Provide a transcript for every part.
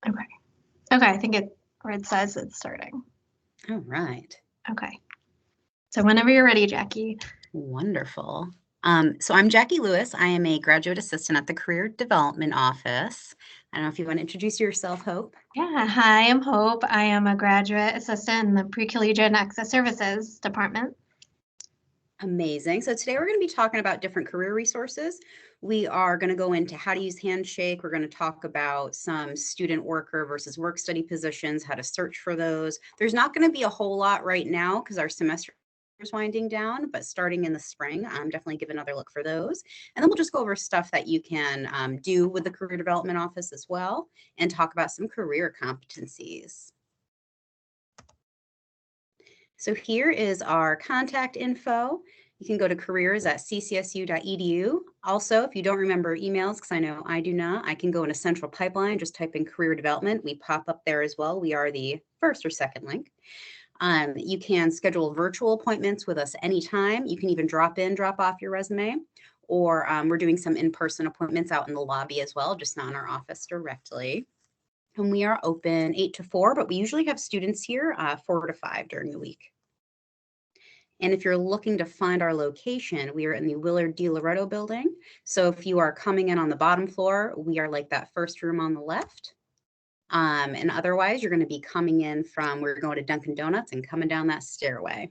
Okay. Okay, I think where it says it's starting. All right. Okay. So whenever you're ready, Jackie. Wonderful. So I'm Jackie Lewis. I am a graduate assistant at the Career Development Office. I don't know if you want to introduce yourself, Hope. Yeah, hi, I'm Hope. I am a graduate assistant in the Pre-Collegiate and Access Services Department. Amazing. So today we're going to be talking about different career resources. We are going to go into how to use Handshake. We're going to talk about some student worker versus work study positions, how to search for those. There's not going to be a whole lot right now because our semester is winding down, but starting in the spring, definitely give another look for those. And then we'll just go over stuff that you can do with the Career Development Office as well and talk about some career competencies. So here is our contact info. You can go to careers@ccsu.edu. Also, if you don't remember emails, because I know I do not, I can go in a central pipeline, just type in career development. We pop up there as well. We are the first or second link. You can schedule virtual appointments with us anytime. You can even drop off your resume, or we're doing some in-person appointments out in the lobby as well, just not in our office directly. And we are open 8 to 4, but we usually have students here 4 to 5 during the week. And if you're looking to find our location, we are in the Willard D. Loretto building. So if you are coming in on the bottom floor, we are like that first room on the left. And otherwise, you're going to be coming in from, we're going to Dunkin' Donuts and coming down that stairway.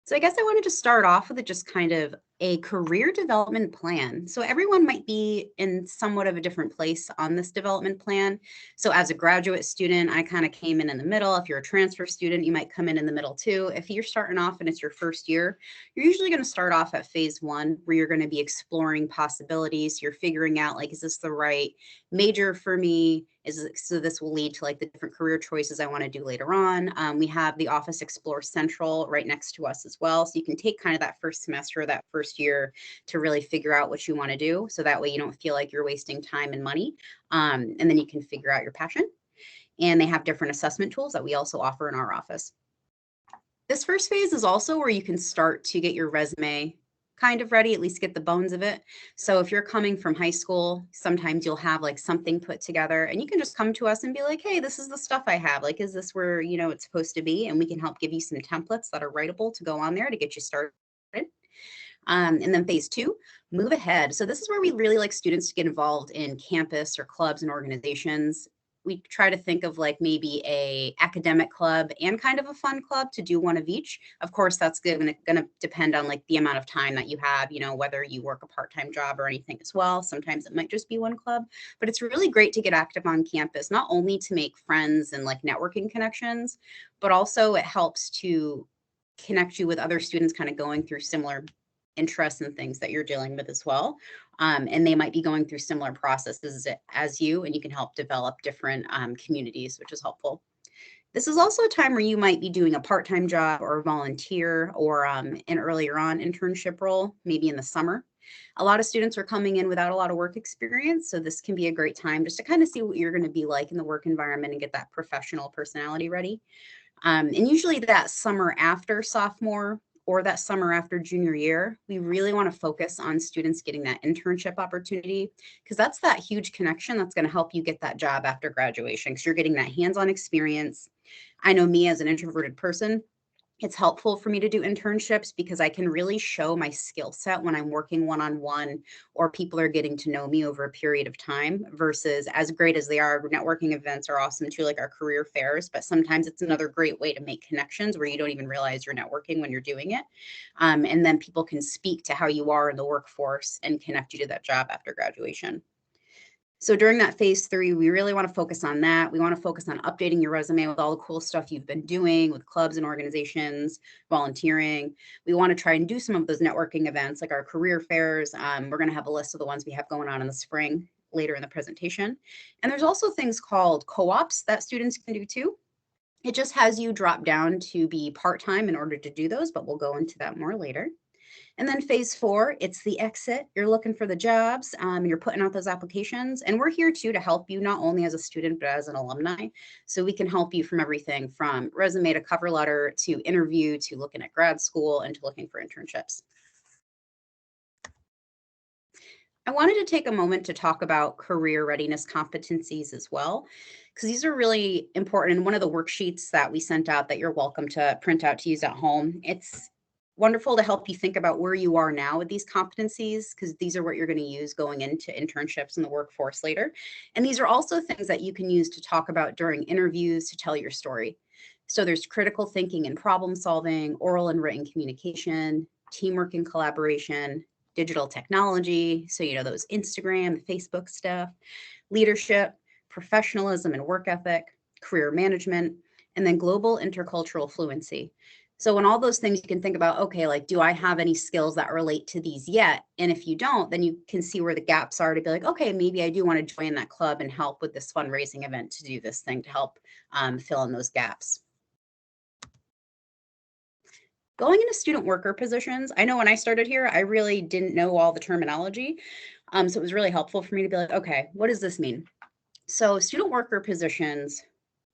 So I guess I wanted to start off with just kind of a career development plan. So everyone might be in somewhat of a different place on this development plan. So as a graduate student, I kind of came in the middle. If you're a transfer student, you might come in the middle too. If you're starting off and it's your first year, you're usually going to start off at phase 1, where you're going to be exploring possibilities. You're figuring out, like, is this the right major for me? So this will lead to like the different career choices I want to do later on. We have the Office Explore Central right next to us as well. So you can take kind of that first semester, that first year, to really figure out what you want to do. So that way you don't feel like you're wasting time and money. And then you can figure out your passion. And they have different assessment tools that we also offer in our office. This first phase is also where you can start to get your resume kind of ready, at least get the bones of it. So if you're coming from high school, sometimes you'll have like something put together and you can just come to us and be like, hey, this is the stuff I have. Like, is this where, it's supposed to be? And we can help give you some templates that are writable to go on there to get you started. And then phase 2, move ahead. So this is where we really like students to get involved in campus or clubs and organizations. We try to think of like maybe a academic club and kind of a fun club to do one of each. Of course, that's going to depend on like the amount of time that you have, whether you work a part-time job or anything as well. Sometimes it might just be one club, but it's really great to get active on campus, not only to make friends and like networking connections, but also it helps to connect you with other students kind of going through similar interests and things that you're dealing with as well. And they might be going through similar processes as you, and you can help develop different communities, which is helpful. This is also a time where you might be doing a part-time job or volunteer or an earlier on internship role, maybe in the summer. A lot of students are coming in without a lot of work experience, so this can be a great time just to kind of see what you're going to be like in the work environment and get that professional personality ready. And usually that summer after sophomore or that summer after junior year, we really want to focus on students getting that internship opportunity, because that's that huge connection that's going to help you get that job after graduation, because you're getting that hands-on experience. I know me as an introverted person, it's helpful for me to do internships because I can really show my skill set when I'm working one-on-one or people are getting to know me over a period of time, versus, as great as they are, networking events are awesome too, like our career fairs, but sometimes it's another great way to make connections where you don't even realize you're networking when you're doing it. And then people can speak to how you are in the workforce and connect you to that job after graduation. So during that phase 3, we really want to focus on that. We want to focus on updating your resume with all the cool stuff you've been doing with clubs and organizations, volunteering. We want to try and do some of those networking events like our career fairs. We're going to have a list of the ones we have going on in the spring later in the presentation. And there's also things called co-ops that students can do too. It just has you drop down to be part-time in order to do those, but we'll go into that more later. And then phase 4, it's the exit. You're looking for the jobs, you're putting out those applications. And we're here too to help you, not only as a student, but as an alumni. So we can help you from everything from resume to cover letter to interview to looking at grad school and to looking for internships. I wanted to take a moment to talk about career readiness competencies as well, because these are really important. And one of the worksheets that we sent out that you're welcome to print out to use at home, it's wonderful to help you think about where you are now with these competencies, because these are what you're going to use going into internships in the workforce later. And these are also things that you can use to talk about during interviews to tell your story. So there's critical thinking and problem solving, oral and written communication, teamwork and collaboration, digital technology. So, those Instagram, Facebook stuff, leadership, professionalism and work ethic, career management, and then global intercultural fluency. So in all those things, you can think about, okay, like, do I have any skills that relate to these yet? And if you don't, then you can see where the gaps are to be like, okay, maybe I do want to join that club and help with this fundraising event to do this thing to help fill in those gaps. Going into student worker positions, I know when I started here, I really didn't know all the terminology. So it was really helpful for me to be like, okay, what does this mean? So student worker positions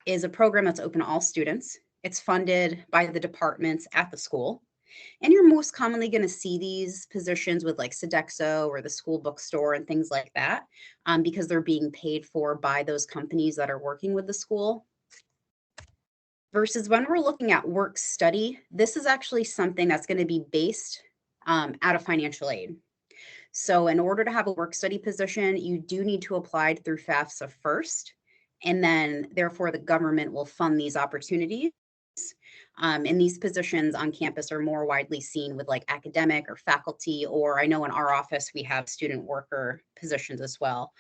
is a program that's open to all students. It's funded by the departments at the school. And you're most commonly going to see these positions with like Sodexo or the school bookstore and things like that, because they're being paid for by those companies that are working with the school. Versus when we're looking at work study, this is actually something that's going to be based out of financial aid. So in order to have a work study position, you do need to apply through FAFSA first, and then therefore the government will fund these opportunities. And these positions on campus are more widely seen with like academic or faculty, or I know in our office we have student worker positions as well.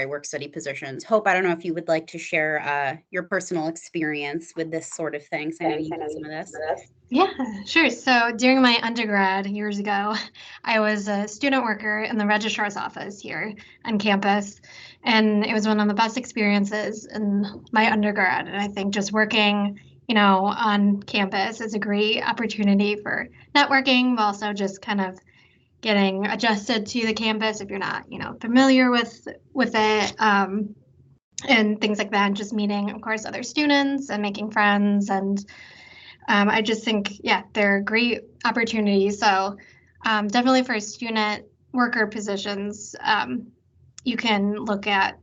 Work study positions. Hope, I don't know if you would like to share your personal experience with this sort of thing. So I know you did some of this. Yeah, sure. So during my undergrad years ago, I was a student worker in the registrar's office here on campus. And it was one of the best experiences in my undergrad. And I think just working, on campus is a great opportunity for networking, but also just kind of getting adjusted to the campus if you're not, familiar with it, and things like that. And just meeting, of course, other students and making friends. And I just think, yeah, they're great opportunities. So definitely for student worker positions, you can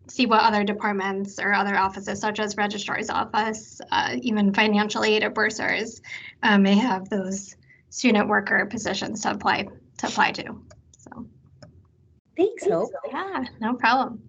see what other departments or other offices, such as registrar's office, even financial aid or bursars, may have those student worker positions to apply to. So Thanks, Hope. Yeah, no problem.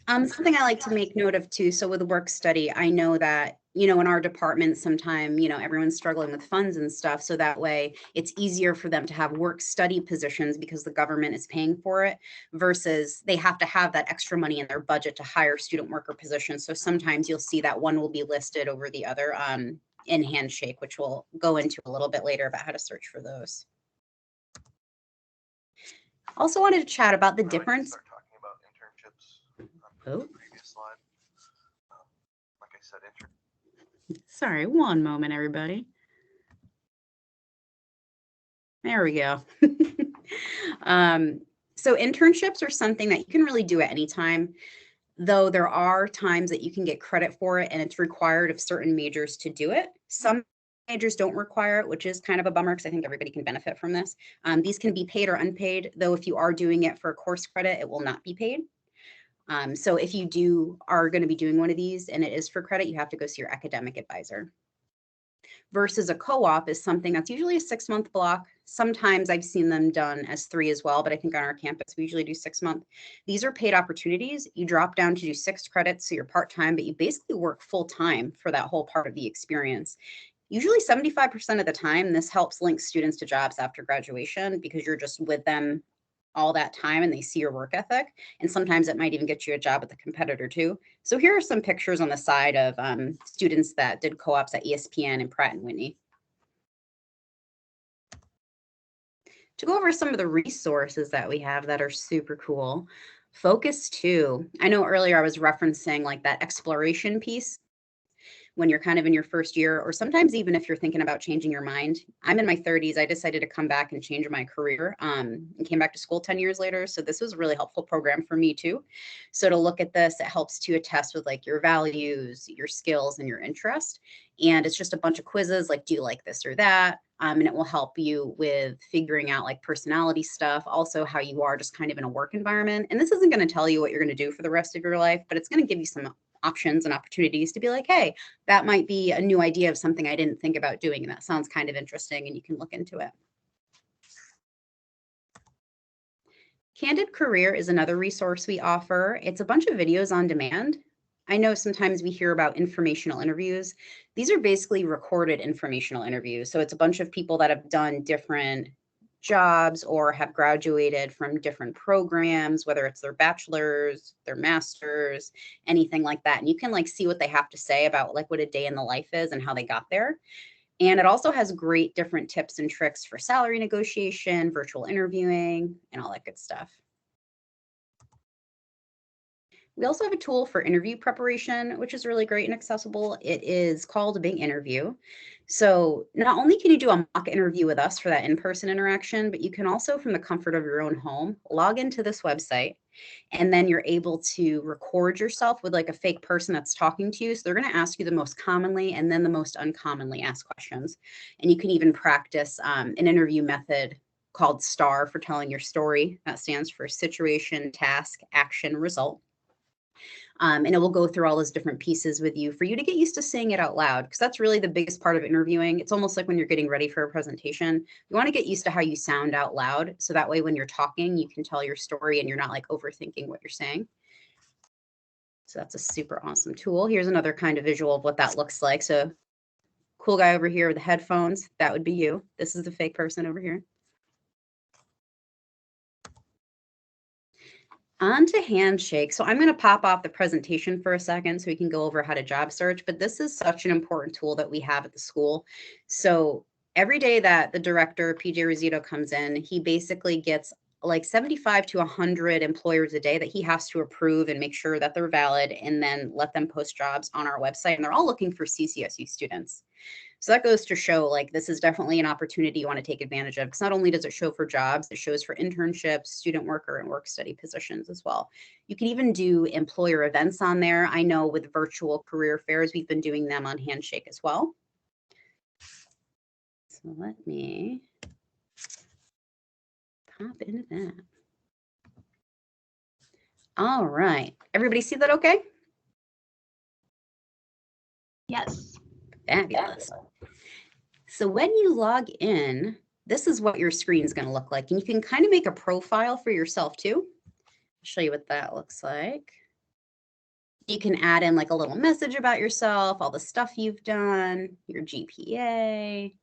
Something I like to make note of too. So with work study, I know that, in our department, sometime, everyone's struggling with funds and stuff. So that way it's easier for them to have work study positions because the government is paying for it versus they have to have that extra money in their budget to hire student worker positions. So sometimes you'll see that one will be listed over the other in Handshake, which we'll go into a little bit later about how to search for those. Also wanted to chat about the difference. Oh. Previous slide. Like I said, Sorry, one moment, everybody. There we go. So internships are something that you can really do at any time, though there are times that you can get credit for it and it's required of certain majors to do it. Some majors don't require it, which is kind of a bummer because I think everybody can benefit from this. These can be paid or unpaid, though if you are doing it for a course credit, it will not be paid. So if you are going to be doing one of these and it is for credit, you have to go see your academic advisor. Versus a co-op is something that's usually a 6-month block. Sometimes I've seen them done as 3 as well, but I think on our campus, we usually do 6 months. These are paid opportunities. You drop down to do 6 credits, so you're part-time, but you basically work full-time for that whole part of the experience. Usually 75% of the time, this helps link students to jobs after graduation because you're just with them all that time and they see your work ethic. And sometimes it might even get you a job at the competitor too. So here are some pictures on the side of students that did co-ops at ESPN and Pratt & Whitney. To go over some of the resources that we have that are super cool. Focus 2. I know earlier I was referencing like that exploration piece. when you're kind of in your first year, or sometimes even if you're thinking about changing your mind. I'm in my 30s. I decided to come back and change my career and came back to school 10 years later. So this was a really helpful program for me too. So to look at this, it helps to attest with like your values, your skills, and your interest. And it's just a bunch of quizzes like, do you like this or that? And it will help you with figuring out like personality stuff, also how you are just kind of in a work environment. And this isn't going to tell you what you're going to do for the rest of your life, but it's going to give you some options and opportunities to be like, hey, that might be a new idea of something I didn't think about doing. And that sounds kind of interesting, and you can look into it. Candid Career is another resource we offer. It's a bunch of videos on demand. I know sometimes we hear about informational interviews. These are basically recorded informational interviews. So it's a bunch of people that have done different jobs or have graduated from different programs, whether it's their bachelor's, their master's, anything like that. And you can like see what they have to say about like what a day in the life is and how they got there. And it also has great different tips and tricks for salary negotiation, virtual interviewing, and all that good stuff. We also have a tool for interview preparation, which is really great and accessible. It is called a Big Interview. So not only can you do a mock interview with us for that in-person interaction, but you can also, from the comfort of your own home, log into this website, and then you're able to record yourself with like a fake person that's talking to you. So they're going to ask you the most commonly and then the most uncommonly asked questions. And you can even practice an interview method called STAR for telling your story. That stands for situation, task, action, result. And it will go through all those different pieces with you for you to get used to saying it out loud, because that's really the biggest part of interviewing. It's almost like when you're getting ready for a presentation, you want to get used to how you sound out loud. So that way, when you're talking, you can tell your story and you're not like overthinking what you're saying. So that's a super awesome tool. Here's another kind of visual of what that looks like. So cool guy over here with the headphones, that would be you. This is the fake person over here. On to Handshake. So I'm going to pop off the presentation for a second so we can go over how to job search, but this is such an important tool that we have at the school. So every day that the director, PJ Rosito, comes in, he basically gets like 75 to 100 employers a day that he has to approve and make sure that they're valid, and then let them post jobs on our website. And they're all looking for CCSU students. So that goes to show like this is definitely an opportunity you want to take advantage of, because not only does it show for jobs, it shows for internships, student worker, and work study positions as well. You can even do employer events on there. I know with virtual career fairs, we've been doing them on Handshake as well. So let me pop into that. All right. Everybody see that okay? Yes. Fabulous. So when you log in, this is what your screen is going to look like. And you can kind of make a profile for yourself too. I'll show you what that looks like. You can add in like a little message about yourself, all the stuff you've done, your GPA.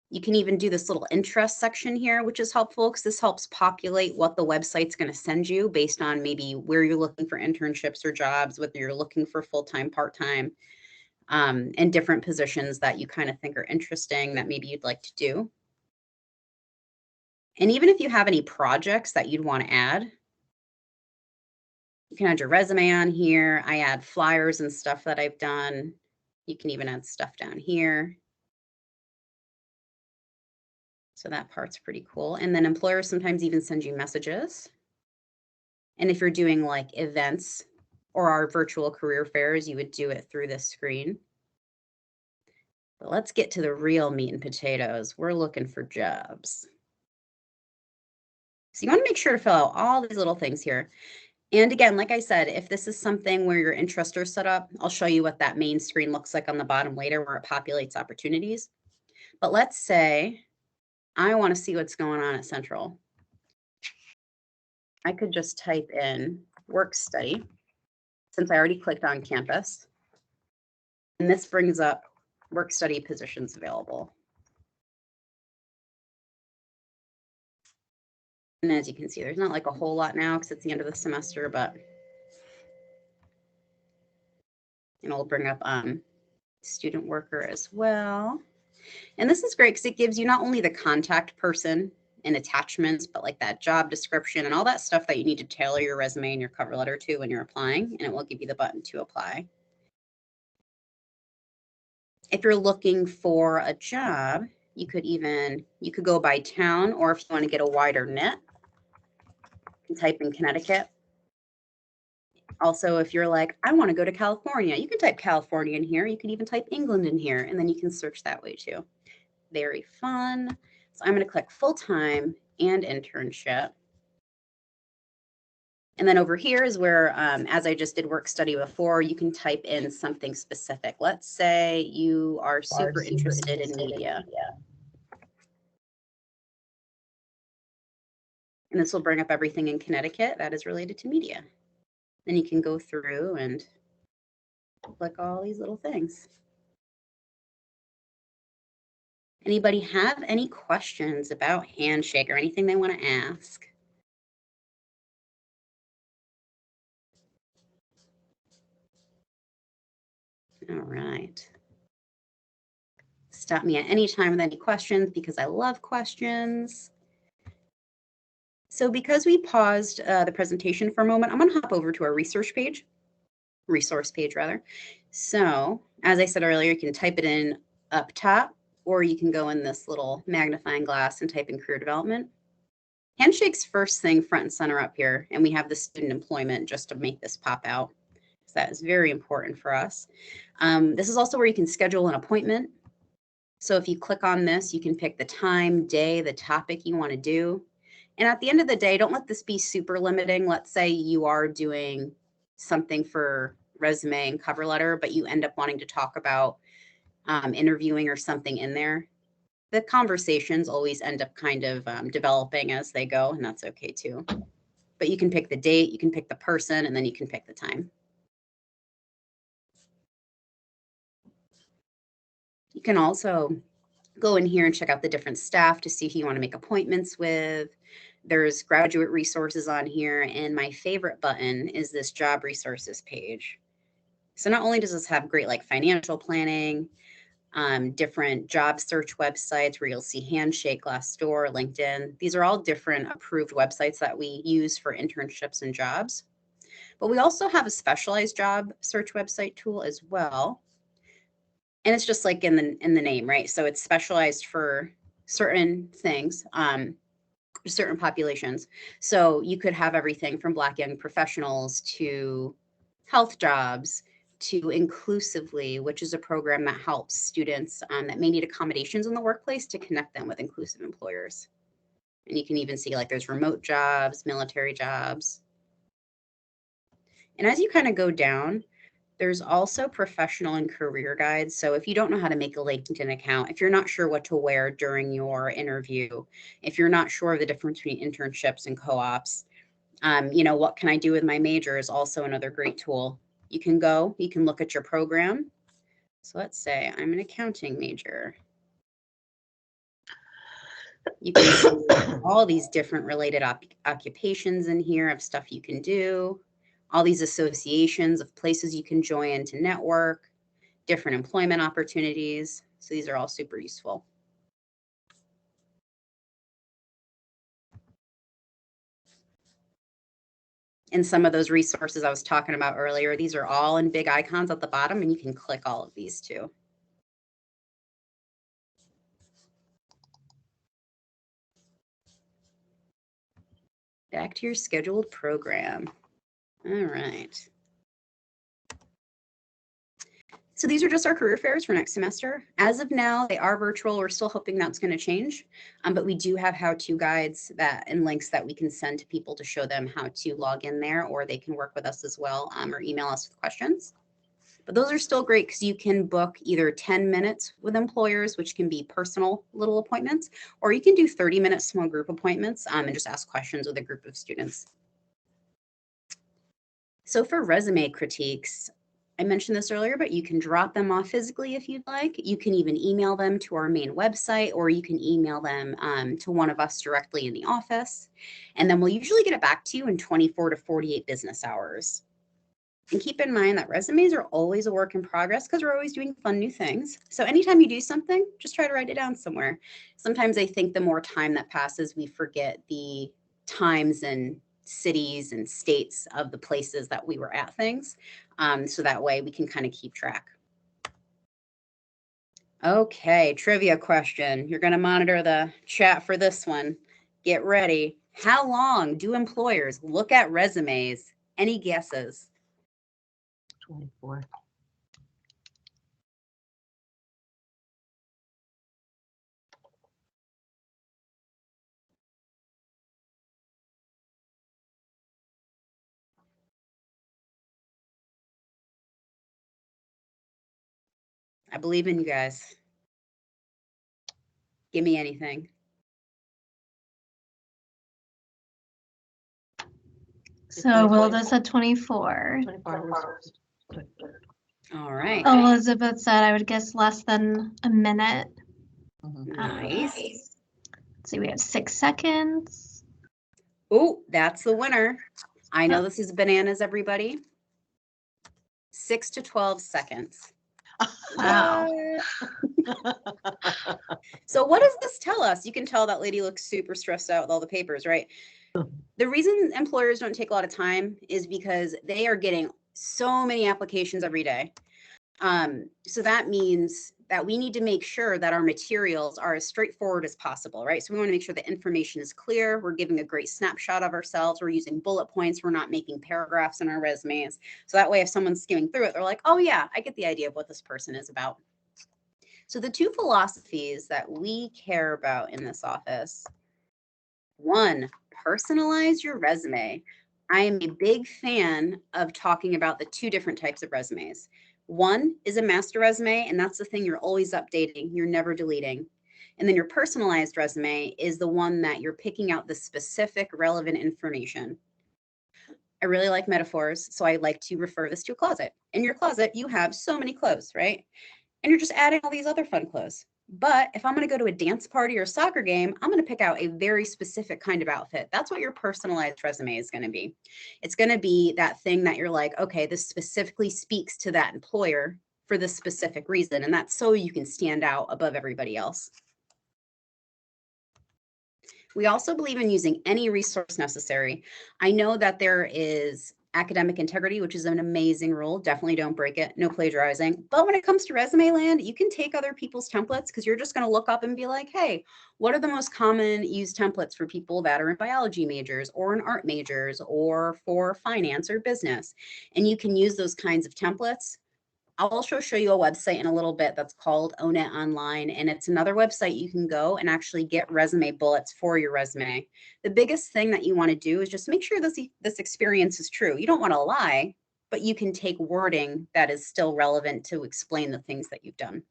You can even do this little interest section here, which is helpful because this helps populate what the website's going to send you based on maybe where you're looking for internships or jobs, whether you're looking for full-time, part-time. And different positions that you kind of think are interesting that maybe you'd like to do. And even if you have any projects that you'd want to add, you can add your resume on here. I add flyers and stuff that I've done. You can even add stuff down here. So that part's pretty cool. And then employers sometimes even send you messages. And if you're doing like events or our virtual career fairs, you would do it through this screen. But let's get to the real meat and potatoes. We're looking for jobs. So you want to make sure to fill out all these little things here. And again, like I said, if this is something where your interests are set up, I'll show you what that main screen looks like on the bottom later, where it populates opportunities. But let's say I want to see what's going on at Central. I could just type in work study, since I already clicked on campus. And this brings up work study positions available. And as you can see, there's not like a whole lot now because it's the end of the semester, but and it'll bring up student worker as well. And this is great because it gives you not only the contact person and attachments, but like that job description and all that stuff that you need to tailor your resume and your cover letter to when you're applying. And it will give you the button to apply. If you're looking for a job, you could go by town, or if you want to get a wider net, you can type in Connecticut. Also, if you're like, I want to go to California, you can type California in here. You can even type England in here, and then you can search that way too. Very fun. So I'm going to click full-time and internship. And then over here is where, as I just did work study before, you can type in something specific. Let's say you are super interested in media. And this will bring up everything in Connecticut that is related to media. Then you can go through and click all these little things. Anybody have any questions about Handshake or anything they want to ask? All right. Stop me at any time with any questions because I love questions. So because we paused the presentation for a moment, I'm going to hop over to our resource page. So as I said earlier, you can type it in up top, or you can go in this little magnifying glass and type in career development. Handshake's first thing front and center up here, and we have the student employment just to make this pop out. So that is very important for us. This is also where you can schedule an appointment. So if you click on this, you can pick the time, day, the topic you want to do. And at the end of the day, don't let this be super limiting. Let's say you are doing something for resume and cover letter, but you end up wanting to talk about interviewing or something in there. The conversations always end up kind of developing as they go, and that's okay too. But you can pick the date, you can pick the person, and then you can pick the time. You can also go in here and check out the different staff to see who you want to make appointments with. There's graduate resources on here, and my favorite button is this job resources page. So not only does this have great like financial planning, different job search websites where you'll see Handshake, Glassdoor, LinkedIn. These are all different approved websites that we use for internships and jobs. But we also have a specialized job search website tool as well. And it's just like in the name, right? So it's specialized for certain things, certain populations. So you could have everything from Black young professionals to health jobs to Inclusively, which is a program that helps students that may need accommodations in the workplace to connect them with inclusive employers. And you can even see like there's remote jobs, military jobs. And as you kind of go down, there's also professional and career guides. So if you don't know how to make a LinkedIn account, if you're not sure what to wear during your interview, if you're not sure of the difference between internships and co-ops, what can I do with my major is also another great tool. You can look at your program. So let's say I'm an accounting major. You can see all these different related occupations in here of stuff you can do, all these associations of places you can join to network, different employment opportunities. So these are all super useful. And some of those resources I was talking about earlier, these are all in big icons at the bottom, and you can click all of these too. Back to your scheduled program. All right. So these are just our career fairs for next semester. As of now, they are virtual. We're still hoping that's going to change, but we do have how-to guides and links that we can send to people to show them how to log in there, or they can work with us as well or email us with questions. But those are still great because you can book either 10 minutes with employers, which can be personal little appointments, or you can do 30-minute small group appointments and just ask questions with a group of students. So for resume critiques, I mentioned this earlier, but you can drop them off physically if you'd like. You can even email them to our main website, or you can email them to one of us directly in the office. And then we'll usually get it back to you in 24 to 48 business hours. And keep in mind that resumes are always a work in progress because we're always doing fun new things. So anytime you do something, just try to write it down somewhere. Sometimes I think the more time that passes, we forget the times and cities and states of the places that we were at things. So that way we can kind of keep track. Okay, trivia question. You're going to monitor the chat for this one. Get ready. How long do employers look at resumes? Any guesses? 24. I believe in you guys. Give me anything. So Wilda said 24. 24 hours. All right. Elizabeth said I would guess less than a minute. Nice. Let's see, we have 6 seconds. Oh, that's the winner. I know this is bananas, everybody. 6 to 12 seconds. Wow. So what does this tell us? You can tell that lady looks super stressed out with all the papers, right? The reason employers don't take a lot of time is because they are getting so many applications every day. So that means that we need to make sure that our materials are as straightforward as possible, right? So we want to make sure the information is clear. We're giving a great snapshot of ourselves. We're using bullet points. We're not making paragraphs in our resumes. So that way, if someone's skimming through it, they're like, oh yeah, I get the idea of what this person is about. So the two philosophies that we care about in this office, one, personalize your resume. I am a big fan of talking about the two different types of resumes. One is a master resume, and that's the thing you're always updating, you're never deleting. And then your personalized resume is the one that you're picking out the specific relevant information. I really like metaphors, so I like to refer this to a closet. In your closet, you have so many clothes, right? And you're just adding all these other fun clothes. But if I'm going to go to a dance party or a soccer game, I'm going to pick out a very specific kind of outfit. That's what your personalized resume is going to be. It's going to be that thing that you're like, okay, this specifically speaks to that employer for this specific reason. And that's so you can stand out above everybody else. We also believe in using any resource necessary. I know that there is academic integrity, which is an amazing rule. Definitely don't break it. No plagiarizing. But when it comes to resume land, you can take other people's templates because you're just going to look up and be like, hey, what are the most common used templates for people that are in biology majors or in art majors or for finance or business? And you can use those kinds of templates. I'll also show you a website in a little bit that's called Own It Online, and it's another website you can go and actually get resume bullets for your resume. The biggest thing that you want to do is just make sure this experience is true. You don't want to lie, but you can take wording that is still relevant to explain the things that you've done.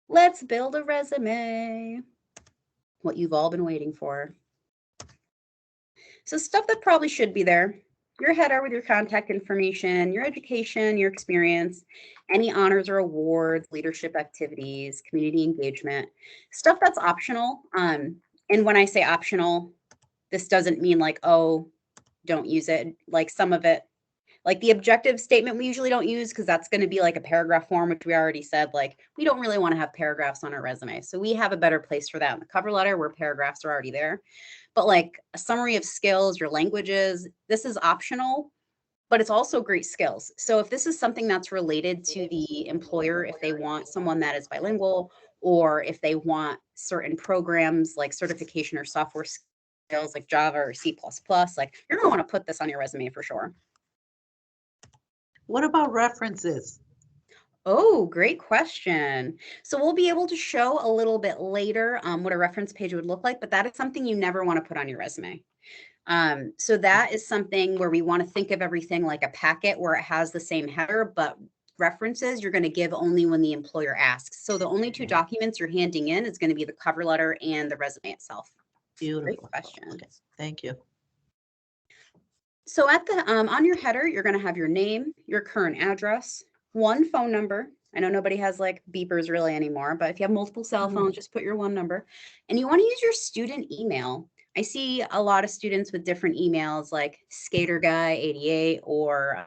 Let's build a resume. What you've all been waiting for. So stuff that probably should be there. Your header with your contact information, your education, your experience, any honors or awards, leadership activities, community engagement, stuff that's optional. And when I say optional, this doesn't mean like, oh, don't use it. Like some of it, like the objective statement we usually don't use because that's going to be like a paragraph form, which we already said, like we don't really want to have paragraphs on our resume. So we have a better place for that in the cover letter where paragraphs are already there. But like a summary of skills, your languages, this is optional, but it's also great skills. So if this is something that's related to the employer, if they want someone that is bilingual, or if they want certain programs like certification or software skills like Java or C++, like you're gonna want to put this on your resume for sure. What about references? Oh, great question. So we'll be able to show a little bit later what a reference page would look like, but that is something you never want to put on your resume. So that is something where we want to think of everything like a packet where it has the same header, but references you're going to give only when the employer asks. So the only two documents you're handing in is going to be the cover letter and the resume itself. Beautiful. Great question. Okay. Thank you. So at the on your header, you're going to have your name, your current address, one phone number. I know nobody has like beepers really anymore, but if you have multiple cell phones, just put your one number. And you want to use your student email. I see a lot of students with different emails like Skater Guy 88 or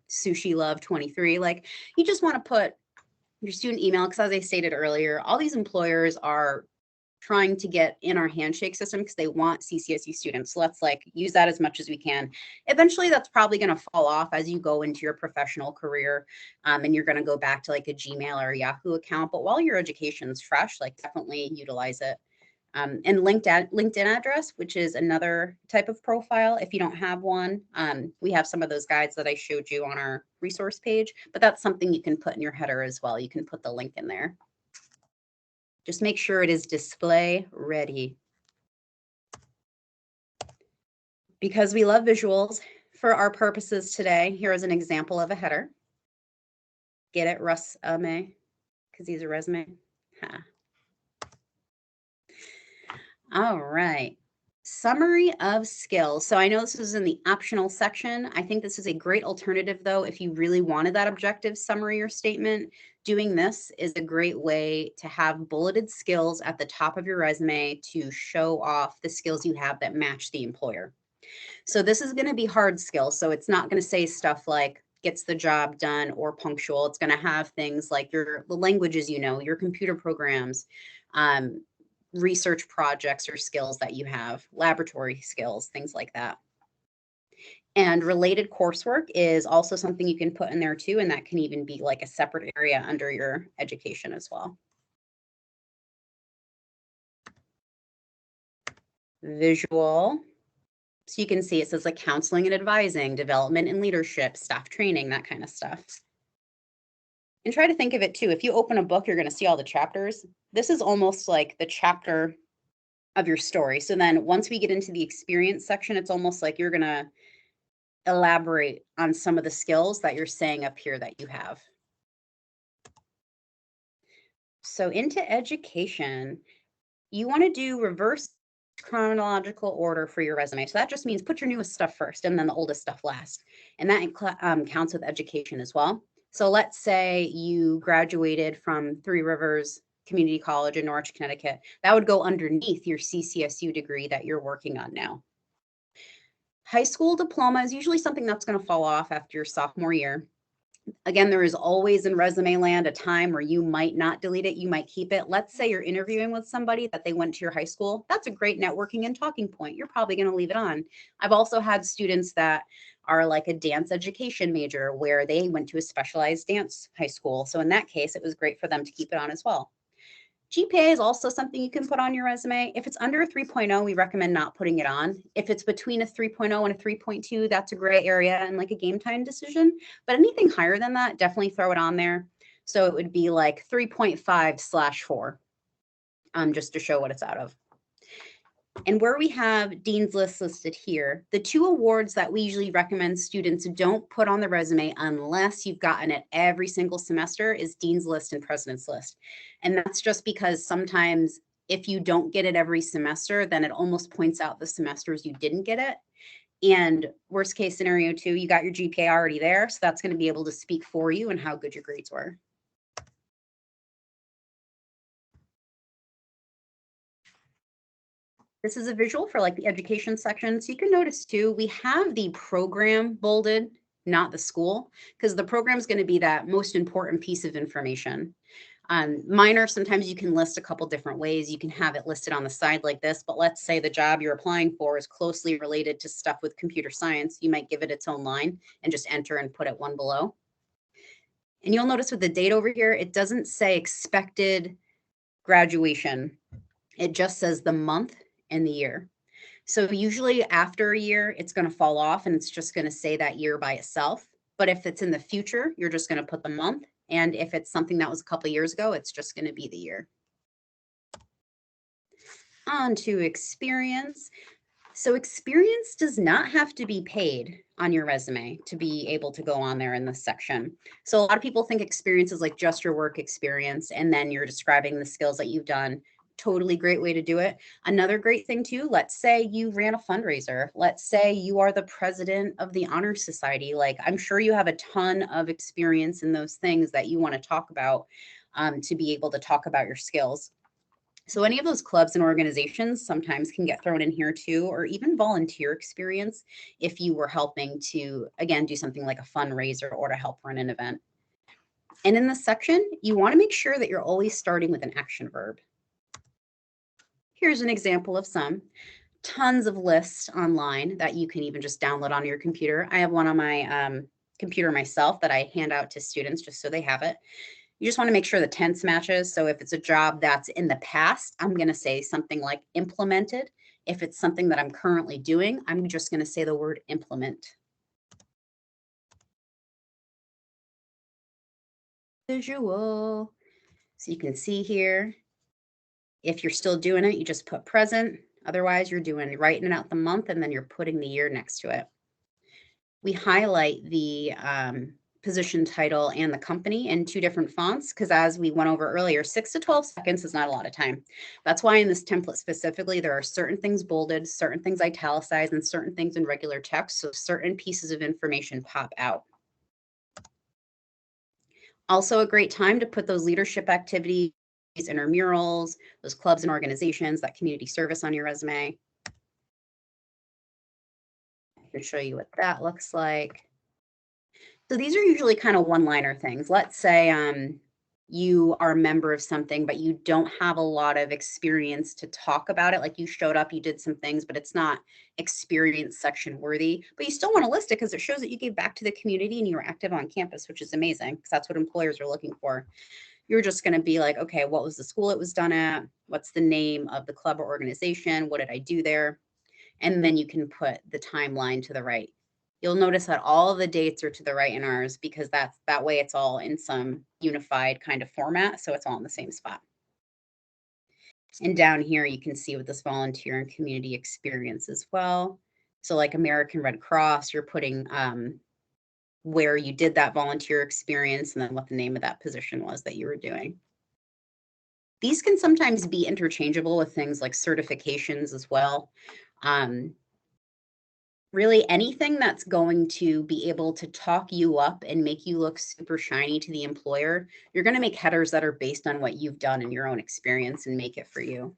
Sushi Love 23. Like you just want to put your student email because as I stated earlier, all these employers are trying to get in our handshake system because they want CCSU students. So let's like use that as much as we can. Eventually that's probably going to fall off as you go into your professional career, and you're going to go back to like a Gmail or a Yahoo account. But while your education's fresh, like definitely utilize it. And LinkedIn address, which is another type of profile. If you don't have one, we have some of those guides that I showed you on our resource page, but that's something you can put in your header as well. You can put the link in there. Just make sure it is display ready. Because we love visuals, for our purposes today, here is an example of a header. Get it, Russ May? Because he's a resume. Ha. All right. Summary of skills. So I know this is in the optional section. I think this is a great alternative, though, if you really wanted that objective summary or statement. Doing this is a great way to have bulleted skills at the top of your resume to show off the skills you have that match the employer. So this is going to be hard skills. So it's not going to say stuff like gets the job done or punctual. It's going to have things like the languages you know, your computer programs, research projects or skills that you have, laboratory skills, things like that. And related coursework is also something you can put in there too, and that can even be like a separate area under your education as well. Visual. So you can see it says like counseling and advising, development and leadership, staff training, that kind of stuff. And try to think of it too. If you open a book, you're going to see all the chapters. This is almost like the chapter of your story. So then once we get into the experience section, it's almost like you're going to elaborate on some of the skills that you're saying up here that you have. So into education, you want to do reverse chronological order for your resume. So that just means put your newest stuff first and then the oldest stuff last. And that counts with education as well. So let's say you graduated from Three Rivers Community College in Norwich, Connecticut. That would go underneath your CCSU degree that you're working on now. High school diploma is usually something that's going to fall off after your sophomore year. Again, there is always in resume land a time where you might not delete it, you might keep it. Let's say you're interviewing with somebody that they went to your high school. That's a great networking and talking point. You're probably going to leave it on. I've also had students that are like a dance education major where they went to a specialized dance high school. So in that case, it was great for them to keep it on as well. GPA is also something you can put on your resume. If it's under a 3.0, we recommend not putting it on. If it's between a 3.0 and a 3.2, that's a gray area and like a game time decision. But anything higher than that, definitely throw it on there. So it would be like 3.5/4, just to show what it's out of. And where we have Dean's List listed here, the two awards that we usually recommend students don't put on the resume unless you've gotten it every single semester is Dean's List and President's List. And that's just because sometimes if you don't get it every semester, then it almost points out the semesters you didn't get it. And worst case scenario too, you got your GPA already there. So that's going to be able to speak for you and how good your grades were. This is a visual for like the education section. So you can notice too, we have the program bolded, not the school, because the program is going to be that most important piece of information. Minor, sometimes you can list a couple different ways. You can have it listed on the side like this, but let's say the job you're applying for is closely related to stuff with computer science. You might give it its own line and just enter and put it one below. And you'll notice with the date over here, it doesn't say expected graduation. It just says the month and the year. So usually after a year, it's going to fall off and it's just going to say that year by itself. But if it's in the future, you're just going to put the month. And if it's something that was a couple of years ago, it's just going to be the year. On to experience. So experience does not have to be paid on your resume to be able to go on there in this section. So a lot of people think experience is like just your work experience, and then you're describing the skills that you've done. Totally great way to do it. Another great thing too, let's say you ran a fundraiser. Let's say you are the president of the Honor Society. Like I'm sure you have a ton of experience in those things that you want to talk about to be able to talk about your skills. So any of those clubs and organizations sometimes can get thrown in here too, or even volunteer experience if you were helping to, again, do something like a fundraiser or to help run an event. And in this section, you want to make sure that you're always starting with an action verb. Here's an example of some. Tons of lists online that you can even just download on your computer. I have one on my computer myself that I hand out to students just so they have it. You just want to make sure the tense matches. So if it's a job that's in the past, I'm going to say something like implemented. If it's something that I'm currently doing, I'm just going to say the word implement. Visual. So you can see here, if you're still doing it, you just put present. Otherwise, you're writing out the month and then you're putting the year next to it. We highlight the position title and the company in 2 different fonts because as we went over earlier, 6 to 12 seconds is not a lot of time. That's why in this template specifically, there are certain things bolded, certain things italicized, and certain things in regular text. So certain pieces of information pop out. Also a great time to put those leadership activities, intramurals, those clubs and organizations, that community service on your resume. I can show you what that looks like. So these are usually kind of one-liner things. Let's say you are a member of something, but you don't have a lot of experience to talk about it. Like you showed up, you did some things, but it's not experience section worthy. But you still want to list it because it shows that you gave back to the community and you were active on campus, which is amazing because that's what employers are looking for. You're just going to be like, okay, what was the school it was done at? What's the name of the club or organization? What did I do there? And then you can put the timeline to the right. You'll notice that all of the dates are to the right in ours because that way it's all in some unified kind of format. So it's all in the same spot. And down here, you can see with this volunteer and community experience as well. So like American Red Cross, you're putting where you did that volunteer experience and then what the name of that position was that you were doing. These can sometimes be interchangeable with things like certifications as well. Really anything that's going to be able to talk you up and make you look super shiny to the employer, you're going to make headers that are based on what you've done in your own experience and make it for you.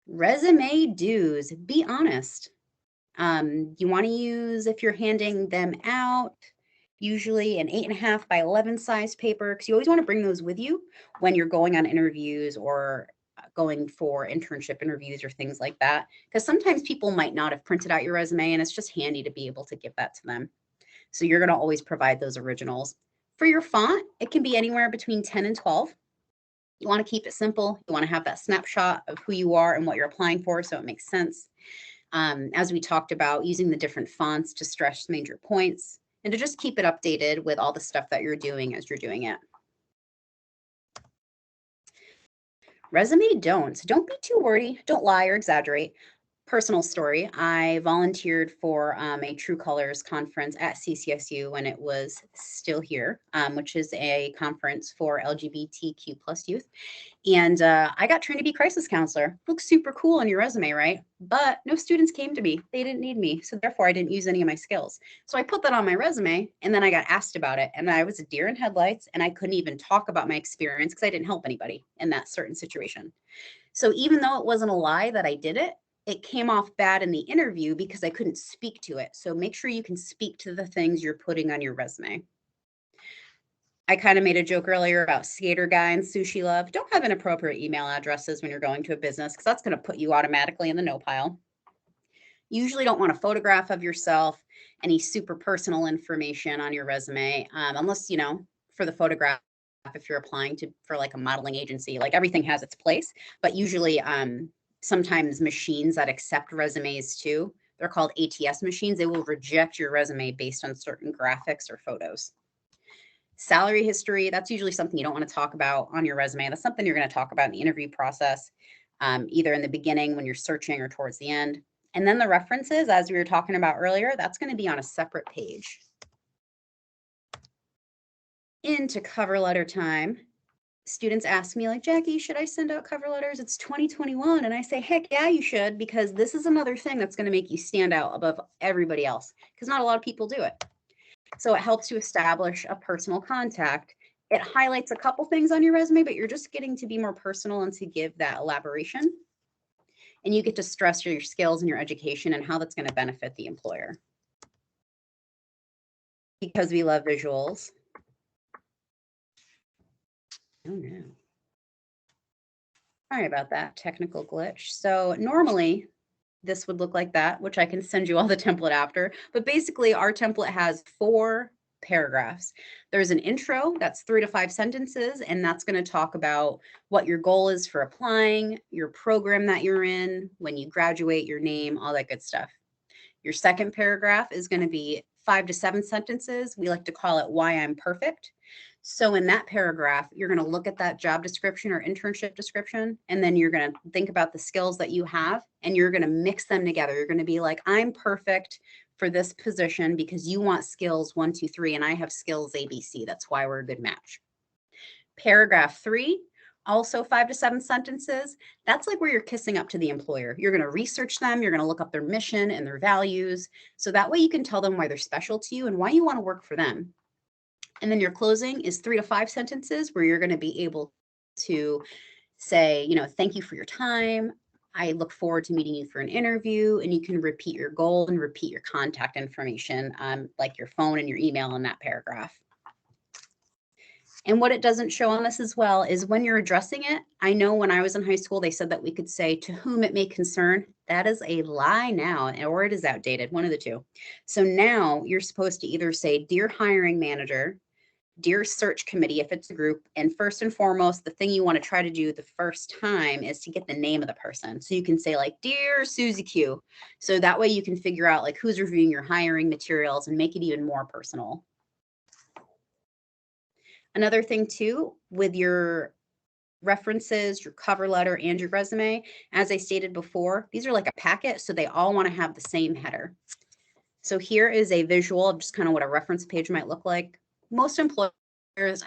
Resume dues, be honest. You want to use, if you're handing them out, usually an 8.5 by 11 size paper, because you always want to bring those with you when you're going on interviews or going for internship interviews or things like that, because sometimes people might not have printed out your resume and it's just handy to be able to give that to them. So you're going to always provide those originals. For your font, it can be anywhere between 10 and 12. You want to keep it simple. You want to have that snapshot of who you are and what you're applying for so it makes sense. As we talked about, using the different fonts to stress major points and to just keep it updated with all the stuff that you're doing as you're doing it. Resume don'ts. Don't be too wordy. Don't lie or exaggerate. Personal story. I volunteered for a True Colors conference at CCSU when it was still here, which is a conference for LGBTQ plus youth. And I got trained to be crisis counselor. Looks super cool on your resume, right? But no students came to me. They didn't need me. So therefore, I didn't use any of my skills. So I put that on my resume and then I got asked about it. And I was a deer in headlights and I couldn't even talk about my experience because I didn't help anybody in that certain situation. So even though it wasn't a lie that I did it, it came off bad in the interview because I couldn't speak to it. So make sure you can speak to the things you're putting on your resume. I kind of made a joke earlier about skater guy and sushi love. Don't have inappropriate email addresses when you're going to a business because that's going to put you automatically in the no pile. You usually don't want a photograph of yourself, any super personal information on your resume, unless, you know, for the photograph, if you're applying for like a modeling agency, like everything has its place. But usually sometimes machines that accept resumes too, they're called ATS machines. They will reject your resume based on certain graphics or photos. Salary history, that's usually something you don't want to talk about on your resume. That's something you're going to talk about in the interview process, either in the beginning when you're searching or towards the end. And then the references, as we were talking about earlier, that's going to be on a separate page. Into cover letter time. Students ask me like, Jackie, should I send out cover letters? It's 2021. And I say, heck yeah, you should, because this is another thing that's going to make you stand out above everybody else, because not a lot of people do it. So it helps you establish a personal contact. It highlights a couple things on your resume, but you're just getting to be more personal and to give that elaboration. And you get to stress your skills and your education and how that's going to benefit the employer. Because we love visuals. Oh no. Sorry about that technical glitch. So normally this would look like that, which I can send you all the template after. But basically our template has 4 paragraphs. There's an intro that's 3 to 5 sentences, and that's going to talk about what your goal is for applying, your program that you're in, when you graduate, your name, all that good stuff. Your second paragraph is going to be 5 to 7 sentences. We like to call it why I'm perfect. So in that paragraph, you're going to look at that job description or internship description, and then you're going to think about the skills that you have, and you're going to mix them together. You're going to be like, I'm perfect for this position because you want skills 1, 2, 3, and I have skills ABC. That's why we're a good match. Paragraph 3, also 5 to 7 sentences. That's like where you're kissing up to the employer. You're going to research them. You're going to look up their mission and their values. So that way you can tell them why they're special to you and why you want to work for them. And then your closing is 3 to 5 sentences where you're going to be able to say, thank you for your time. I look forward to meeting you for an interview, and you can repeat your goal and repeat your contact information, like your phone and your email in that paragraph. And what it doesn't show on this as well is when you're addressing it. I know when I was in high school, they said that we could say to whom it may concern. That is a lie now, or it is outdated, one of the two. So now you're supposed to either say, dear hiring manager, dear search committee, if it's a group. And first and foremost, the thing you want to try to do the first time is to get the name of the person. So you can say like, dear Susie Q. So that way you can figure out like who's reviewing your hiring materials and make it even more personal. Another thing too, with your references, your cover letter, and your resume, as I stated before, these are like a packet, so they all want to have the same header. So here is a visual of just kind of what a reference page might look like. Most employers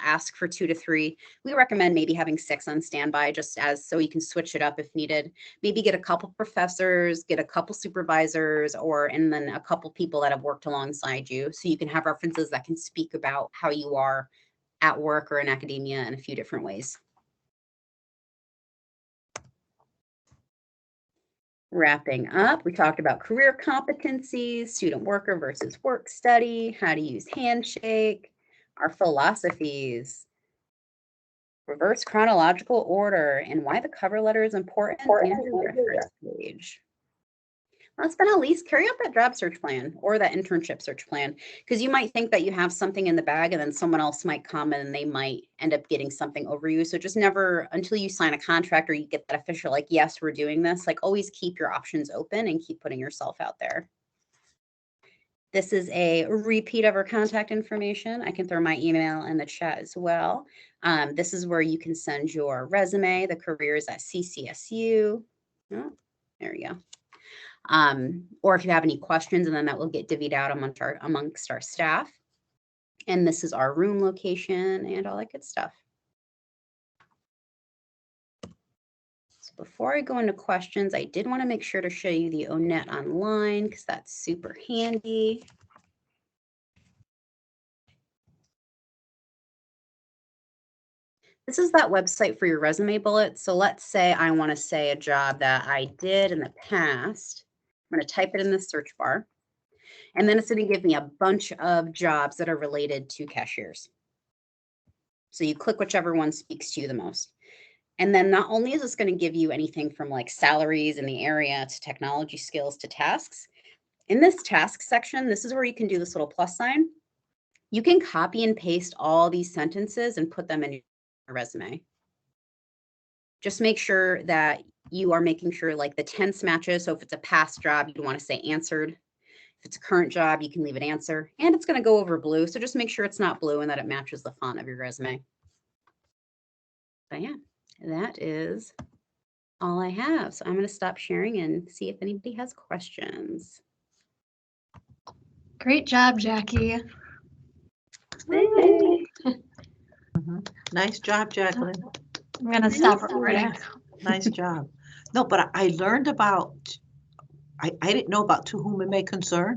ask for 2 to 3. We recommend maybe having 6 on standby, just as so you can switch it up if needed. Maybe get a couple professors, get a couple supervisors, and then a couple people that have worked alongside you, so you can have references that can speak about how you are at work or in academia in a few different ways. Wrapping up, we talked about career competencies, student worker versus work study, how to use handshake, our philosophies, reverse chronological order, and why the cover letter is important, and your reference page. Last but not least, carry out that job search plan or that internship search plan, because you might think that you have something in the bag and then someone else might come and they might end up getting something over you. So just never, until you sign a contract or you get that official, like, yes, we're doing this, like always keep your options open and keep putting yourself out there. This is a repeat of our contact information. I can throw my email in the chat as well. This is where you can send your resume, the careers at CCSU. Oh, there we go. Or if you have any questions, and then that will get divvied out amongst our staff. And this is our room location and all that good stuff. So before I go into questions, I did want to make sure to show you the ONET online because that's super handy. This is that website for your resume bullets. So let's say I want to say a job that I did in the past. I'm going to type it in the search bar, and then it's going to give me a bunch of jobs that are related to cashiers. So you click whichever one speaks to you the most. And then not only is this going to give you anything from like salaries in the area to technology skills to tasks, in this task section, this is where you can do this little plus sign. You can copy and paste all these sentences and put them in your resume. Just make sure that you are making sure like the tense matches. So if it's a past job, you want to say answered. If it's a current job, you can leave it answer. And it's going to go over blue. So just make sure it's not blue and that it matches the font of your resume. But yeah, that is all I have. So I'm going to stop sharing and see if anybody has questions. Great job, Jackie. Nice job, Jacqueline. I'm going to stop recording. Nice job. No, but I learned about, I didn't know about to whom it may concern.